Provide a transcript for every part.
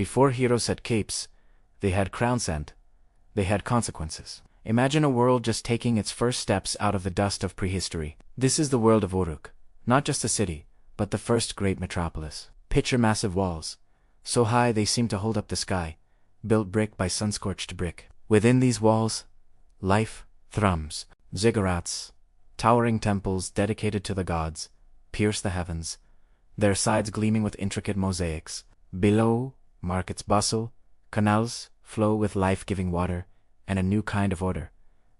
Before heroes had capes, they had crowns and they had consequences. Imagine a world just taking its first steps out of the dust of prehistory. This is the world of Uruk, not just a city, but the first great metropolis. Picture massive walls, so high they seem to hold up the sky, built brick by sun-scorched brick. Within these walls, life thrums. Ziggurats, towering temples dedicated to the gods, pierce the heavens, their sides gleaming with intricate mosaics. Below, markets bustle, canals flow with life-giving water, and a new kind of order,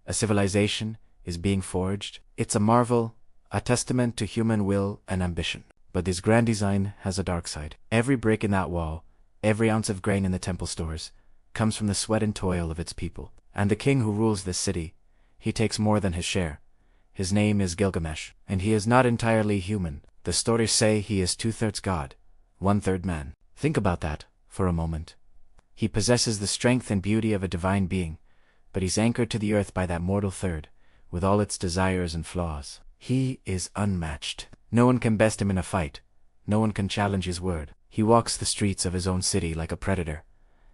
a civilization, is being forged. It's a marvel, a testament to human will and ambition. But this grand design has a dark side. Every brick in that wall, every ounce of grain in the temple stores, comes from the sweat and toil of its people. And the king who rules this city, he takes more than his share. His name is Gilgamesh, and he is not entirely human. The stories say he is 2/3 god, 1/3 man. Think about that for a moment. He possesses the strength and beauty of a divine being, but he's anchored to the earth by that mortal third, with all its desires and flaws. He is unmatched. No one can best him in a fight. No one can challenge his word. He walks the streets of his own city like a predator,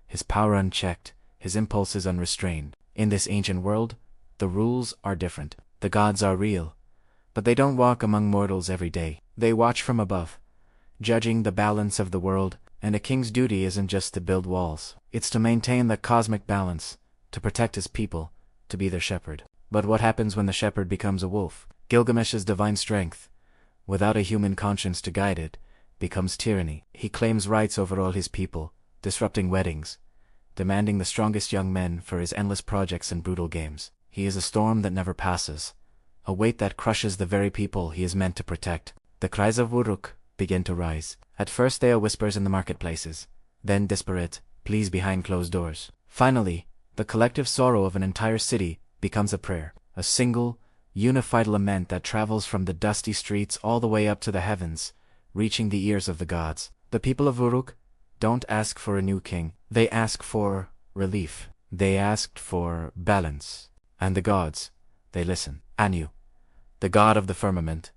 his power unchecked, his impulses unrestrained. In this ancient world, the rules are different. The gods are real, but they don't walk among mortals every day. They watch from above, judging the balance of the world, and a king's duty isn't just to build walls. It's to maintain the cosmic balance, to protect his people, to be their shepherd. But what happens when the shepherd becomes a wolf? Gilgamesh's divine strength, without a human conscience to guide it, becomes tyranny. He claims rights over all his people, disrupting weddings, demanding the strongest young men for his endless projects and brutal games. He is a storm that never passes, a weight that crushes the very people he is meant to protect. The cries of Uruk begin to rise. At first they are whispers in the marketplaces, then disparate pleas behind closed doors. Finally, the collective sorrow of an entire city becomes a prayer, a single, unified lament that travels from the dusty streets all the way up to the heavens, reaching the ears of the gods. The people of Uruk don't ask for a new king, they ask for relief. They asked for balance. And the gods, they listen. Anu, the god of the firmament,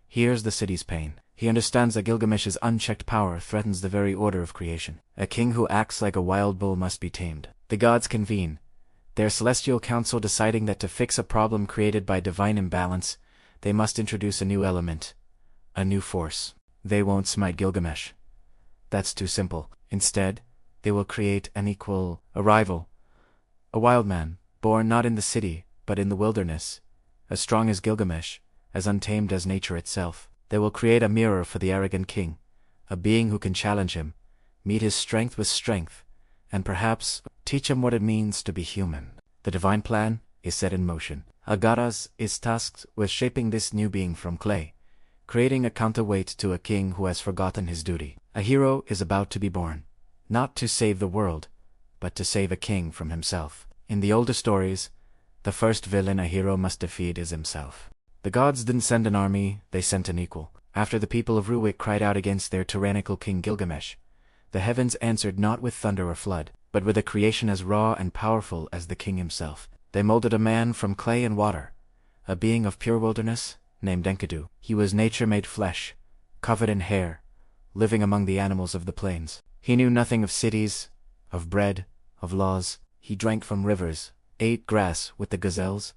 hears the city's pain. He understands that Gilgamesh's unchecked power threatens the very order of creation. A king who acts like a wild bull must be tamed. The gods convene, their celestial council deciding that to fix a problem created by divine imbalance, they must introduce a new element, a new force. They won't smite Gilgamesh. That's too simple. Instead, they will create an equal, a rival, a wild man, born not in the city, but in the wilderness, as strong as Gilgamesh, as untamed as nature itself. They will create a mirror for the arrogant king, a being who can challenge him, meet his strength with strength, and perhaps teach him what it means to be human. The divine plan is set in motion. Agaras is tasked with shaping this new being from clay, creating a counterweight to a king who has forgotten his duty. A hero is about to be born, not to save the world, but to save a king from himself. In the older stories, the first villain a hero must defeat is himself. The gods didn't send an army, they sent an equal. After the people of Uruk cried out against their tyrannical king Gilgamesh, the heavens answered not with thunder or flood, but with a creation as raw and powerful as the king himself. They molded a man from clay and water, a being of pure wilderness, named Enkidu. He was nature made flesh, covered in hair, living among the animals of the plains. He knew nothing of cities, of bread, of laws. He drank from rivers, ate grass with the gazelles,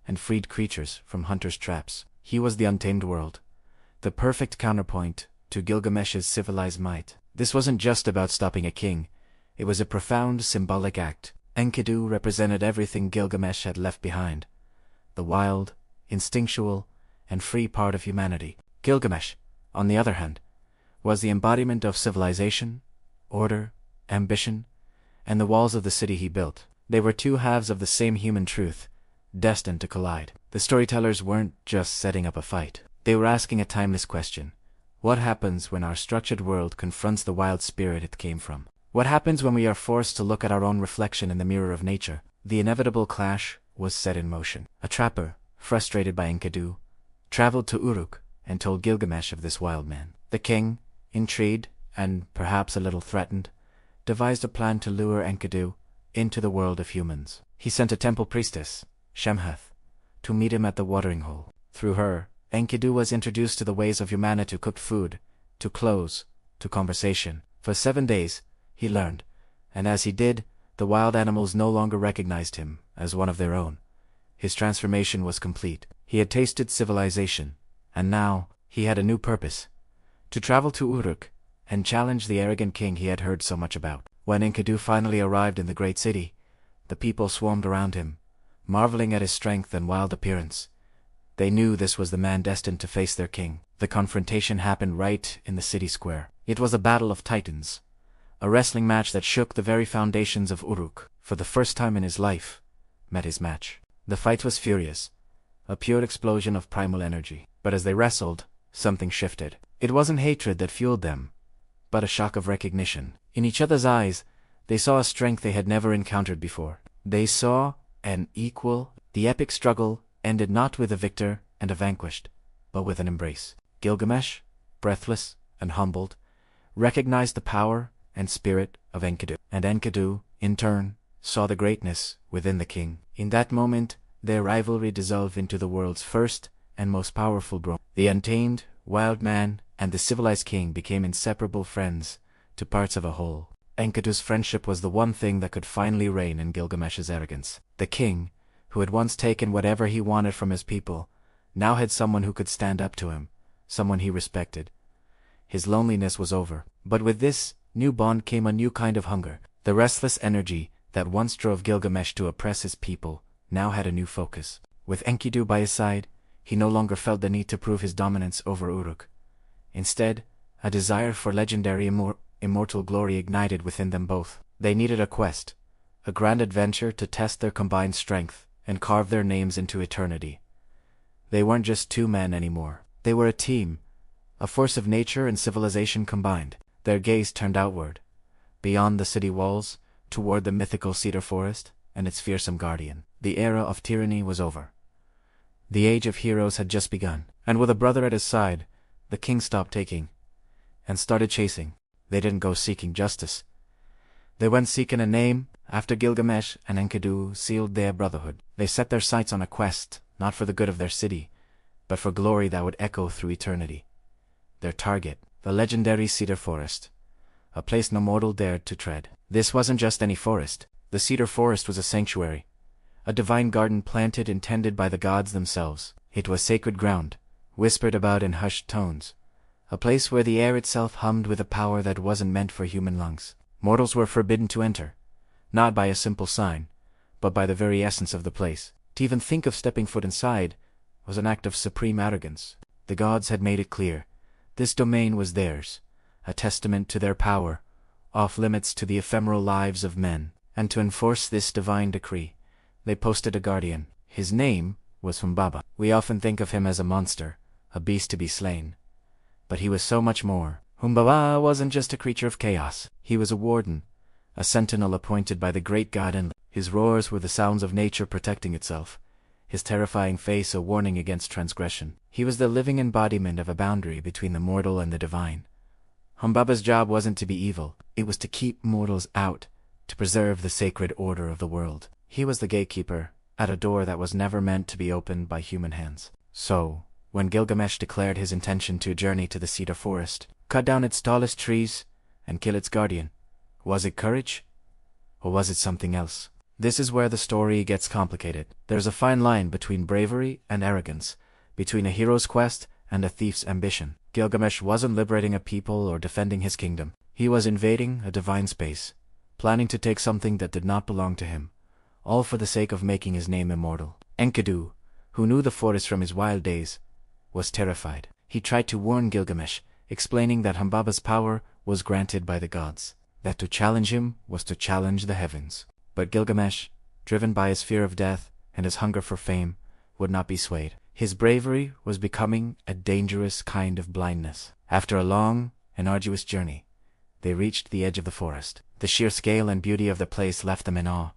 and freed creatures from hunters' traps. He was the untamed world, the perfect counterpoint to Gilgamesh's civilized might. This wasn't just about stopping a king, it was a profound symbolic act. Enkidu represented everything Gilgamesh had left behind, the wild, instinctual, and free part of humanity. Gilgamesh, on the other hand, was the embodiment of civilization, order, ambition, and the walls of the city he built. They were two halves of the same human truth, destined to collide. The storytellers weren't just setting up a fight. They were asking a timeless question. What happens when our structured world confronts the wild spirit it came from? What happens when we are forced to look at our own reflection in the mirror of nature? The inevitable clash was set in motion. A trapper, frustrated by Enkidu, traveled to Uruk and told Gilgamesh of this wild man. The king, intrigued and perhaps a little threatened, devised a plan to lure Enkidu into the world of humans. He sent a temple priestess, Shemhath, to meet him at the watering hole. Through her, Enkidu was introduced to the ways of humanity, to cooked food, to clothes, to conversation. For 7 days, he learned, and as he did, the wild animals no longer recognized him as one of their own. His transformation was complete. He had tasted civilization, and now he had a new purpose: to travel to Uruk and challenge the arrogant king he had heard so much about. When Enkidu finally arrived in the great city, the people swarmed around him, marveling at his strength and wild appearance. They knew this was the man destined to face their king. The confrontation happened right in the city square. It was a battle of titans, a wrestling match that shook the very foundations of Uruk. For the first time in his life, met his match. The fight was furious, a pure explosion of primal energy. But as they wrestled, something shifted. It wasn't hatred that fueled them, but a shock of recognition. In each other's eyes, they saw a strength they had never encountered before. They saw an equal. The epic struggle ended not with a victor and a vanquished, but with an embrace. Gilgamesh, breathless and humbled, recognized the power and spirit of Enkidu. And Enkidu, in turn, saw the greatness within the king. In that moment, their rivalry dissolved into the world's first and most powerful bond. The untamed, wild man and the civilized king became inseparable friends, to parts of a whole. Enkidu's friendship was the one thing that could finally rein in Gilgamesh's arrogance. The king, who had once taken whatever he wanted from his people, now had someone who could stand up to him, someone he respected. His loneliness was over. But with this new bond came a new kind of hunger. The restless energy that once drove Gilgamesh to oppress his people now had a new focus. With Enkidu by his side, he no longer felt the need to prove his dominance over Uruk. Instead, a desire for legendary immortal glory ignited within them both. They needed a quest, a grand adventure to test their combined strength and carve their names into eternity. They weren't just two men anymore. They were a team, a force of nature and civilization combined. Their gaze turned outward, beyond the city walls, toward the mythical cedar forest and its fearsome guardian. The era of tyranny was over. The age of heroes had just begun. And with a brother at his side, the king stopped taking and started chasing. They didn't go seeking justice. They went seeking a name. After Gilgamesh and Enkidu sealed their brotherhood, they set their sights on a quest, not for the good of their city, but for glory that would echo through eternity. Their target, the legendary cedar forest, a place no mortal dared to tread. This wasn't just any forest. The cedar forest was a sanctuary, a divine garden planted and tended by the gods themselves. It was sacred ground, whispered about in hushed tones, a place where the air itself hummed with a power that wasn't meant for human lungs. Mortals were forbidden to enter, not by a simple sign, but by the very essence of the place. To even think of stepping foot inside was an act of supreme arrogance. The gods had made it clear. This domain was theirs, a testament to their power, off limits to the ephemeral lives of men. And to enforce this divine decree, they posted a guardian. His name was Humbaba. We often think of him as a monster, a beast to be slain. But he was so much more. Humbaba wasn't just a creature of chaos. He was a warden, a sentinel appointed by the great god, and his roars were the sounds of nature protecting itself, his terrifying face a warning against transgression. He was the living embodiment of a boundary between the mortal and the divine. Humbaba's job wasn't to be evil, it was to keep mortals out, to preserve the sacred order of the world. He was the gatekeeper, at a door that was never meant to be opened by human hands. So, when Gilgamesh declared his intention to journey to the cedar forest, cut down its tallest trees, and kill its guardian, was it courage? Or was it something else? This is where the story gets complicated. There's a fine line between bravery and arrogance, between a hero's quest and a thief's ambition. Gilgamesh wasn't liberating a people or defending his kingdom. He was invading a divine space, planning to take something that did not belong to him, all for the sake of making his name immortal. Enkidu, who knew the forest from his wild days, was terrified. He tried to warn Gilgamesh, explaining that Humbaba's power was granted by the gods, that to challenge him was to challenge the heavens. But Gilgamesh, driven by his fear of death and his hunger for fame, would not be swayed. His bravery was becoming a dangerous kind of blindness. After a long and arduous journey, they reached the edge of the forest. The sheer scale and beauty of the place left them in awe,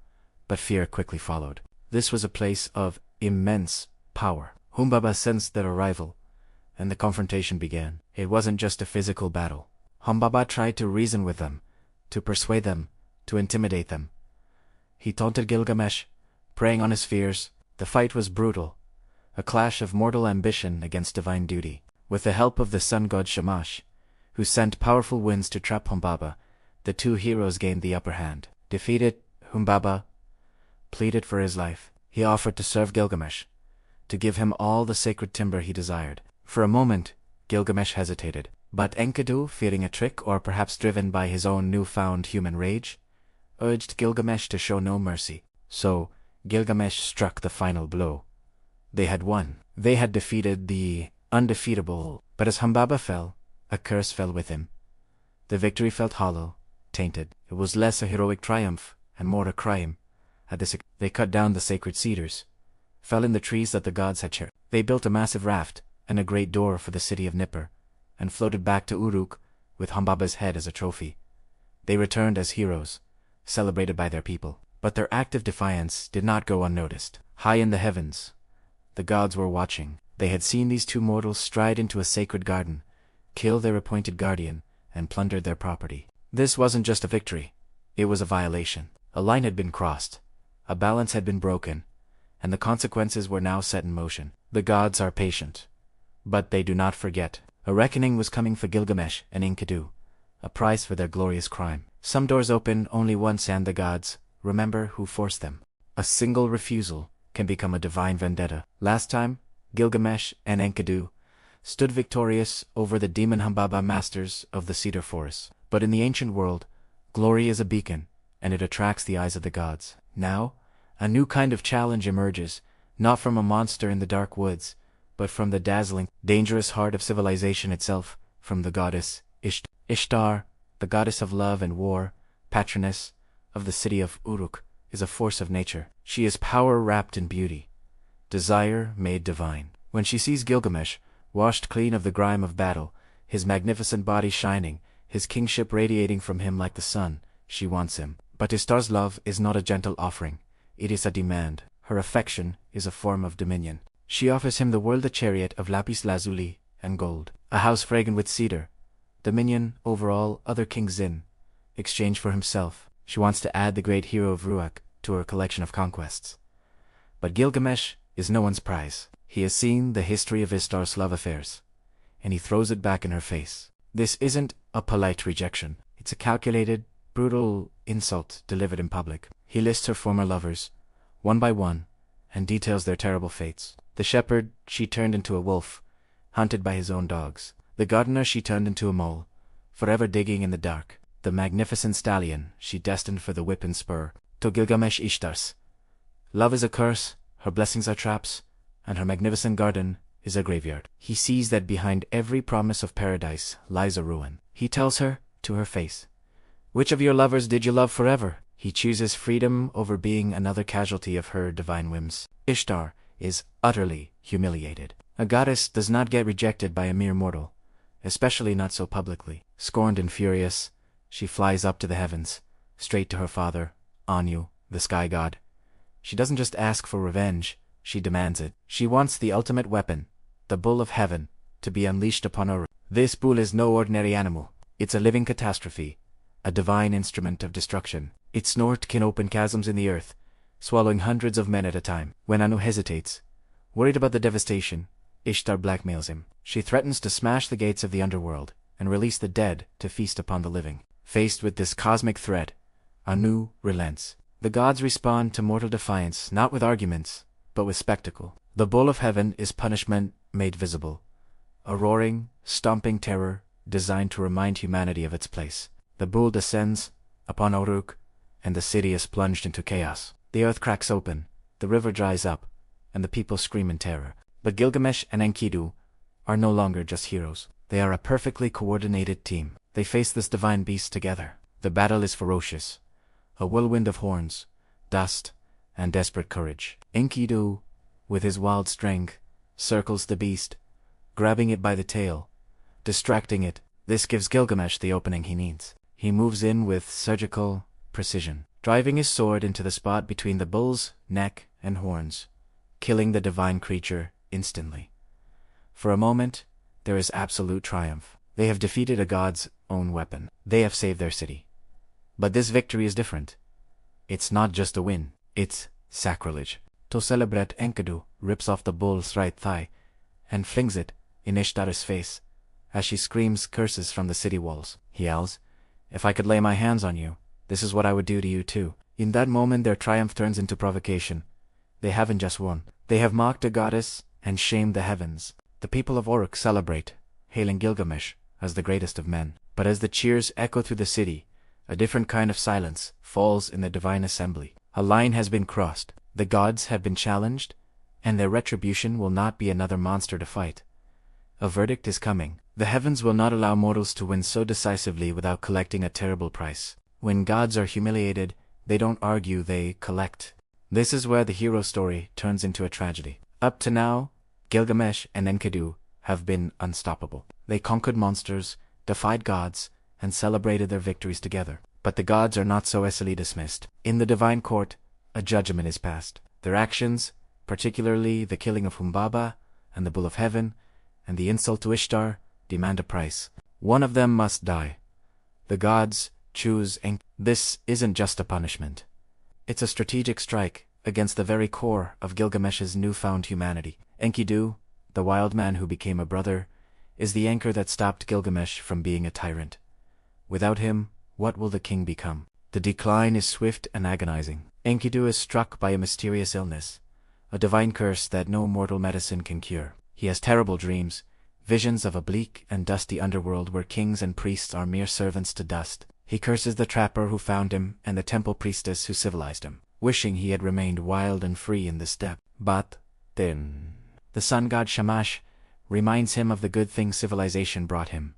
but fear quickly followed. This was a place of immense power. Humbaba sensed their arrival, and the confrontation began. It wasn't just a physical battle. Humbaba tried to reason with them, to persuade them, to intimidate them. He taunted Gilgamesh, preying on his fears. The fight was brutal, a clash of mortal ambition against divine duty. With the help of the sun god Shamash, who sent powerful winds to trap Humbaba, the two heroes gained the upper hand. Defeated, Humbaba pleaded for his life. He offered to serve Gilgamesh, to give him all the sacred timber he desired. For a moment, Gilgamesh hesitated, but Enkidu, fearing a trick or perhaps driven by his own newfound human rage, urged Gilgamesh to show no mercy. So, Gilgamesh struck the final blow. They had won. They had defeated the undefeatable. But as Humbaba fell, a curse fell with him. The victory felt hollow, tainted. It was less a heroic triumph and more a crime. At this, they cut down the sacred cedars, fell in the trees that the gods had cherished. They built a massive raft and a great door for the city of Nippur, and floated back to Uruk with Humbaba's head as a trophy. They returned as heroes, celebrated by their people. But their act of defiance did not go unnoticed. High in the heavens, the gods were watching. They had seen these two mortals stride into a sacred garden, kill their appointed guardian, and plundered their property. This wasn't just a victory. It was a violation. A line had been crossed, a balance had been broken, and the consequences were now set in motion. The gods are patient, but they do not forget. A reckoning was coming for Gilgamesh and Enkidu, a price for their glorious crime. Some doors open only once, and the gods remember who forced them. A single refusal can become a divine vendetta. Last time, Gilgamesh and Enkidu stood victorious over the demon Humbaba, masters of the cedar forest. But in the ancient world, glory is a beacon, and it attracts the eyes of the gods. Now, a new kind of challenge emerges, not from a monster in the dark woods, but from the dazzling, dangerous heart of civilization itself, from the goddess Ishtar, the goddess of love and war, patroness of the city of Uruk, is a force of nature. She is power wrapped in beauty, desire made divine. When she sees Gilgamesh, washed clean of the grime of battle, his magnificent body shining, his kingship radiating from him like the sun, she wants him. But Ishtar's love is not a gentle offering, it is a demand. Her affection is a form of dominion. She offers him the world, a chariot of lapis lazuli and gold, a house fragrant with cedar, dominion over all other kings in exchange for himself. She wants to add the great hero of Uruk to her collection of conquests. But Gilgamesh is no one's prize. He has seen the history of Ishtar's love affairs, and he throws it back in her face. This isn't a polite rejection. It's a calculated, brutal insult delivered in public. He lists her former lovers, one by one, and details their terrible fates. The shepherd she turned into a wolf, hunted by his own dogs. The gardener she turned into a mole, forever digging in the dark. The magnificent stallion she destined for the whip and spur. To Gilgamesh, Ishtar's love is a curse, her blessings are traps, and her magnificent garden is a graveyard. He sees that behind every promise of paradise lies a ruin. He tells her, to her face, "Which of your lovers did you love forever?" He chooses freedom over being another casualty of her divine whims. Ishtar is utterly humiliated. A goddess does not get rejected by a mere mortal, especially not so publicly. Scorned and furious, she flies up to the heavens, straight to her father, Anu, the sky god. She doesn't just ask for revenge, she demands it. She wants the ultimate weapon, the bull of heaven, to be unleashed upon her. This bull is no ordinary animal. It's a living catastrophe, a divine instrument of destruction. Its snort can open chasms in the earth, swallowing hundreds of men at a time. When Anu hesitates, worried about the devastation, Ishtar blackmails him. She threatens to smash the gates of the underworld and release the dead to feast upon the living. Faced with this cosmic threat, Anu relents. The gods respond to mortal defiance not with arguments, but with spectacle. The bull of heaven is punishment made visible, a roaring, stomping terror designed to remind humanity of its place. The bull descends upon Uruk, and the city is plunged into chaos. The earth cracks open, the river dries up, and the people scream in terror. But Gilgamesh and Enkidu are no longer just heroes. They are a perfectly coordinated team. They face this divine beast together. The battle is ferocious, a whirlwind of horns, dust, and desperate courage. Enkidu, with his wild strength, circles the beast, grabbing it by the tail, distracting it. This gives Gilgamesh the opening he needs. He moves in with surgical precision, driving his sword into the spot between the bull's neck and horns, killing the divine creature instantly. For a moment, there is absolute triumph. They have defeated a god's own weapon. They have saved their city. But this victory is different. It's not just a win, it's sacrilege. To celebrate, Enkidu rips off the bull's right thigh and flings it in Ishtar's face as she screams curses from the city walls. He yells, If I could lay my hands on you, this is what I would do to you too. In that moment their triumph turns into provocation. They haven't just won. They have mocked a goddess and shamed the heavens. The people of Uruk celebrate, hailing Gilgamesh as the greatest of men. But as the cheers echo through the city, a different kind of silence falls in the divine assembly. A line has been crossed. The gods have been challenged, and their retribution will not be another monster to fight. A verdict is coming. The heavens will not allow mortals to win so decisively without collecting a terrible price. When gods are humiliated, they don't argue, they collect. This is where the hero story turns into a tragedy. Up to now, Gilgamesh and Enkidu have been unstoppable. They conquered monsters, defied gods, and celebrated their victories together. But the gods are not so easily dismissed. In the divine court, a judgment is passed. Their actions, particularly the killing of Humbaba and the Bull of Heaven, and the insult to Ishtar, demand a price. One of them must die. The gods choose Enkidu. This isn't just a punishment. It's a strategic strike against the very core of Gilgamesh's newfound humanity. Enkidu, the wild man who became a brother, is the anchor that stopped Gilgamesh from being a tyrant. Without him, what will the king become? The decline is swift and agonizing. Enkidu is struck by a mysterious illness, a divine curse that no mortal medicine can cure. He has terrible dreams, visions of a bleak and dusty underworld where kings and priests are mere servants to dust. He curses the trapper who found him and the temple priestess who civilized him, wishing he had remained wild and free in the steppe. But then the sun god Shamash reminds him of the good things civilization brought him.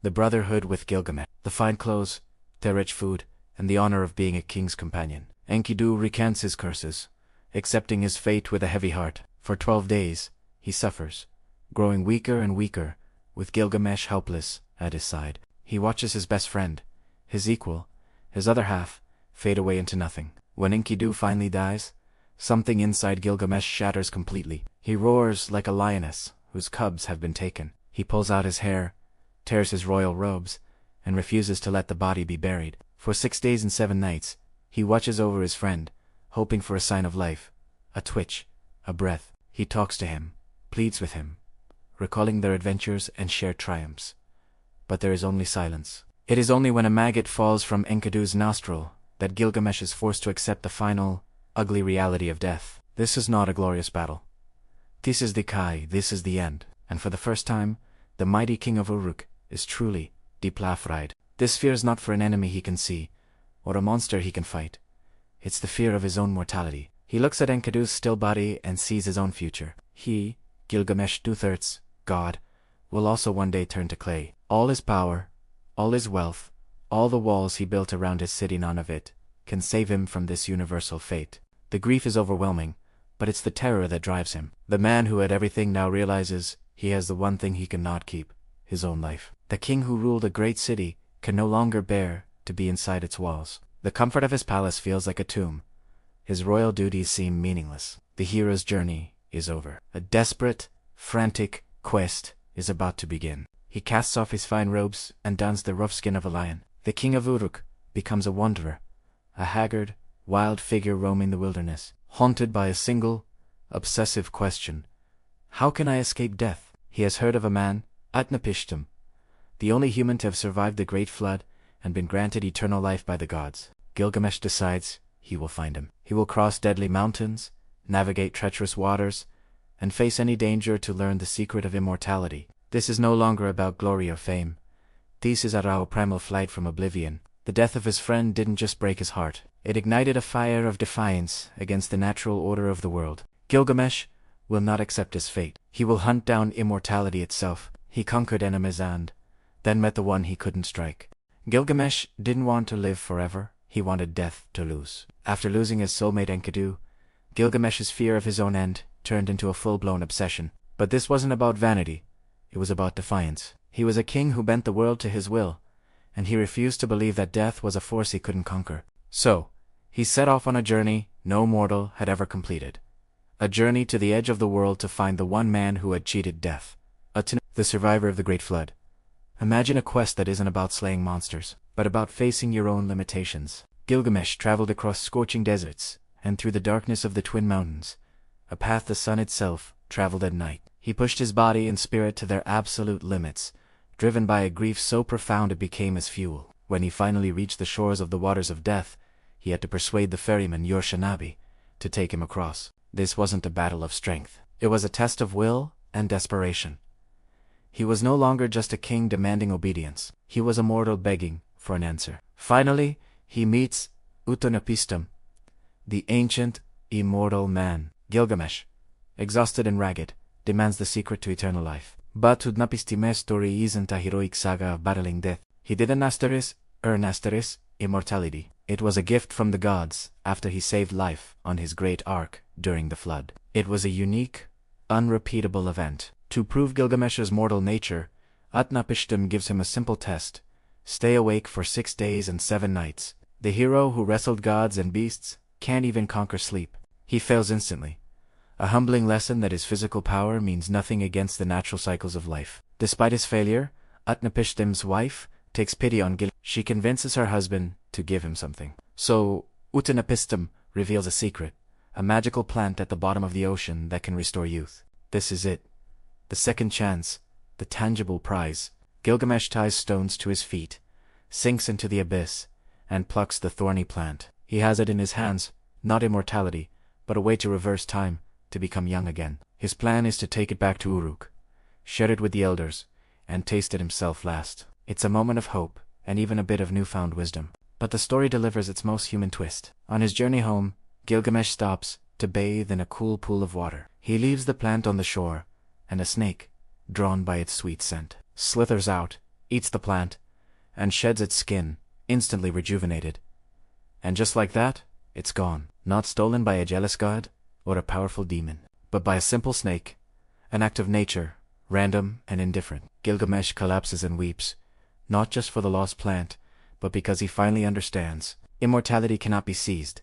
The brotherhood with Gilgamesh, the fine clothes, the rich food, and the honor of being a king's companion. Enkidu recants his curses, accepting his fate with a heavy heart. For 12 days, he suffers, growing weaker and weaker, with Gilgamesh helpless at his side. He watches his best friend, his equal, his other half, fade away into nothing. When Enkidu finally dies, something inside Gilgamesh shatters completely. He roars like a lioness whose cubs have been taken. He pulls out his hair, tears his royal robes, and refuses to let the body be buried. For 6 days and 7 nights, he watches over his friend, hoping for a sign of life, a twitch, a breath. He talks to him, pleads with him, recalling their adventures and shared triumphs. But there is only silence. It is only when a maggot falls from Enkidu's nostril that Gilgamesh is forced to accept the final, ugly reality of death. This is not a glorious battle. This is the Kai, this is the end. And for the first time, the mighty king of Uruk is truly deplafried. This fear is not for an enemy he can see, or a monster he can fight. It's the fear of his own mortality. He looks at Enkidu's still body and sees his own future. He, Gilgamesh II, God, will also one day turn to clay. All his power, all his wealth, all the walls he built around his city, none of it can save him from this universal fate. The grief is overwhelming, but it's the terror that drives him. The man who had everything now realizes he has the one thing he cannot keep, his own life. The king who ruled a great city can no longer bear to be inside its walls. The comfort of his palace feels like a tomb. His royal duties seem meaningless. The hero's journey is over. A desperate, frantic quest is about to begin. He casts off his fine robes and dons the rough skin of a lion. The king of Uruk becomes a wanderer, a haggard, wild figure roaming the wilderness, haunted by a single, obsessive question. How can I escape death? He has heard of a man, Utnapishtim, the only human to have survived the great flood and been granted eternal life by the gods. Gilgamesh decides he will find him. He will cross deadly mountains, navigate treacherous waters, and face any danger to learn the secret of immortality. This is no longer about glory or fame. This is our primal flight from oblivion. The death of his friend didn't just break his heart. It ignited a fire of defiance against the natural order of the world. Gilgamesh will not accept his fate. He will hunt down immortality itself. He conquered enemies and then met the one he couldn't strike. Gilgamesh didn't want to live forever. He wanted death to lose. After losing his soulmate Enkidu, Gilgamesh's fear of his own end turned into a full-blown obsession. But this wasn't about vanity. It was about defiance. He was a king who bent the world to his will, and he refused to believe that death was a force he couldn't conquer. So, he set off on a journey no mortal had ever completed. A journey to the edge of the world to find the one man who had cheated death. The survivor of the Great Flood. Imagine a quest that isn't about slaying monsters, but about facing your own limitations. Gilgamesh traveled across scorching deserts, and through the darkness of the Twin Mountains, a path the sun itself traveled at night. He pushed his body and spirit to their absolute limits, driven by a grief so profound it became his fuel. When he finally reached the shores of the waters of death, he had to persuade the ferryman Urshanabi to take him across. This wasn't a battle of strength. It was a test of will and desperation. He was no longer just a king demanding obedience. He was a mortal begging for an answer. Finally, he meets Utnapishtim, the ancient, immortal man. Gilgamesh, exhausted and ragged, demands the secret to eternal life. But Utnapishtim's story isn't a heroic saga of battling death. He didn't earn immortality. It was a gift from the gods after he saved life on his great ark during the flood. It was a unique, unrepeatable event. To prove Gilgamesh's mortal nature, Utnapishtim gives him a simple test: stay awake for 6 days and 7 nights. The hero who wrestled gods and beasts can't even conquer sleep. He fails instantly. A humbling lesson that his physical power means nothing against the natural cycles of life. Despite his failure, Utnapishtim's wife takes pity on Gilgamesh. She convinces her husband to give him something. So Utnapishtim reveals a secret, a magical plant at the bottom of the ocean that can restore youth. This is it. The second chance, the tangible prize. Gilgamesh ties stones to his feet, sinks into the abyss, and plucks the thorny plant. He has it in his hands, not immortality, but a way to reverse time, to become young again. His plan is to take it back to Uruk, share it with the elders, and taste it himself last. It's a moment of hope, and even a bit of newfound wisdom. But the story delivers its most human twist. On his journey home, Gilgamesh stops to bathe in a cool pool of water. He leaves the plant on the shore, and a snake, drawn by its sweet scent, slithers out, eats the plant, and sheds its skin, instantly rejuvenated. And just like that, it's gone. Not stolen by a jealous god or a powerful demon, but by a simple snake, an act of nature, random and indifferent. Gilgamesh collapses and weeps, not just for the lost plant, but because he finally understands. Immortality cannot be seized.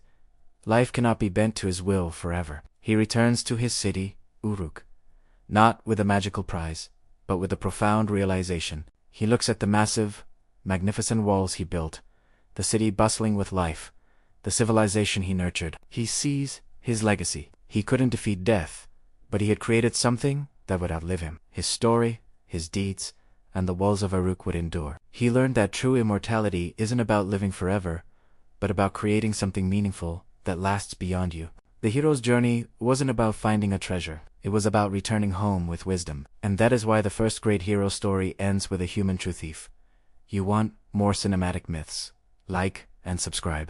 Life cannot be bent to his will forever. He returns to his city, Uruk, not with a magical prize, but with a profound realization. He looks at the massive, magnificent walls he built, the city bustling with life, the civilization he nurtured. He sees his legacy. He couldn't defeat death, but he had created something that would outlive him. His story, his deeds, and the walls of Uruk would endure. He learned that true immortality isn't about living forever, but about creating something meaningful that lasts beyond you. The hero's journey wasn't about finding a treasure. It was about returning home with wisdom. And that is why the first great hero story ends with a human true thief. You want more cinematic myths? Like and subscribe.